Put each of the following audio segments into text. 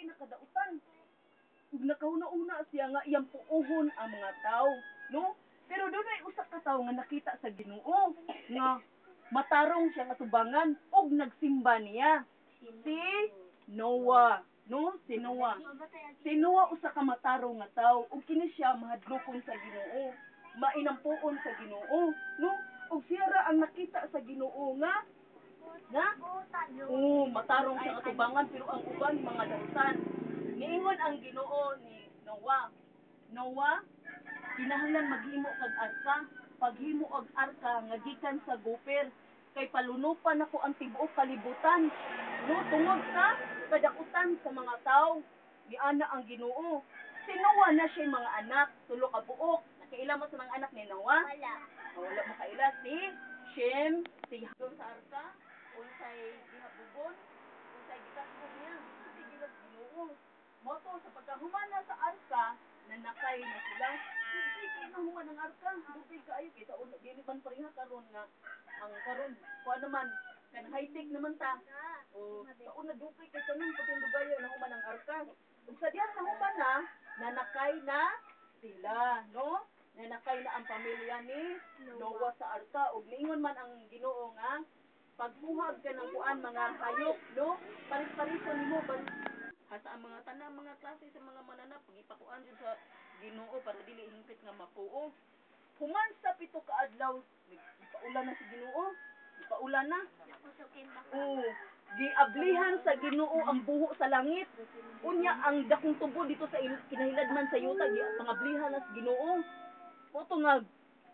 dugay na kadautan. Ug nakauna-una siya nga iyang puuhon ang mga tao, no? Pero dunay usa ka tawo nga nakita sa Ginoo nga matarong siya nga tubangan ug nagsimba niya. Si Noah, no? Si Noah. Si Noah usa ka matarong nga tawo ug kini siya mahadlokon sa Ginoo, mainampuon sa Ginoo, no? Ug siya ra ang nakita sa Ginoo nga matarong siya nga tubangan pero ang uban mga dautan. Niingon ang Ginoo ni Noah, Noah, kinahanglan maghimo kag arka. Paghimo og arka nga gikan sa gopher kay palunupan nako ang tibuok kalibutan. No, tungod sa kadautan sa mga tawo. Ni ana ang Ginoo. Si Noah na siya mga anak, tulo ka buok. Nakaila mo sa mga anak ni Noah? Wala mo kaila si Shem, si Ham sa arka, unsay gihabugon, unsay gitasbog niya. Si Ginoo. Moto sa pagkahuman na sa arka, nanakay na sila. Dugay kayo na human ang arka. Dugay kaayo kita dili man pareha karon nga ang karon kuan naman kan high-tech naman ta. O taon na dugay kay kanon pag dugayo na human ang arka. Ug sa diha sa human na nanakay na sila, no? Nanakay na ang pamilya ni Noah sa arka ug niingon man ang Ginoo nga pagbuhag ka ng kuan mga hayop, no? Paris-parison nimo hasta ang mga tanang mga klase sa mga mananap pagipakuan jud sa Ginoo para dili hingpit nga mapuo. Human sa 7 ka adlaw, ipaulan na si Ginoo. Ipaulan na. Giablihan sa Ginoo ang buho sa langit. Unya ang dakong tubo dito sa kinahiladman sa yuta pangablihan na sa Ginoo. Moto nga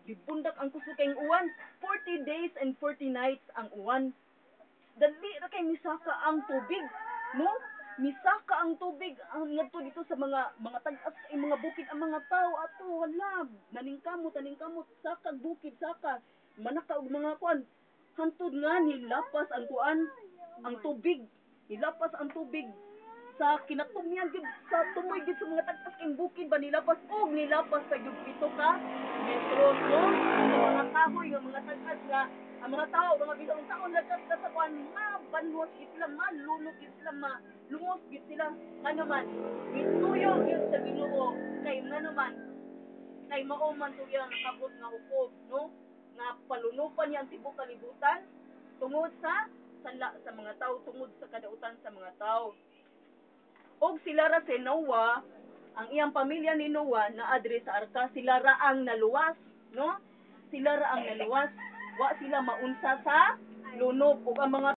gibundak ang kusukay uwan. 40 days and 40 nights ang uwan. Dali ra kay misaka ang tubig, no? Misaka ang tubig ang ngadto dito sa mga tag-as ay mga bukid ang mga tao ato wala naningkamot saka bukid saka manaka og mga kuan hantod nga nilapas ang kuan ang tubig nilapas ang tubig sa kinatubyan gid sa tumoy gid sa mga tag-as kay bukid ba nilapas og nilapas sa gyud 7 ka metro no sa mga kahoy nga mga tag-as nga ang mga tao mga bisag taon lakas sa kuan mabanwas gid sila malunod gid sila lumos gid sila naman gituyo gyud sa Ginoo kay naman kay mao man to yang nakabot nga hukom no nga palunupan yang tibuok kalibutan tungod sa sala sa mga tao tungod sa kadautan sa mga tao og sila ra si Noah ang iyang pamilya ni Noah na adre sa arka sila ra ang naluwas no sila ra ang naluwas wa sila maunsa sa lunob ug ang mga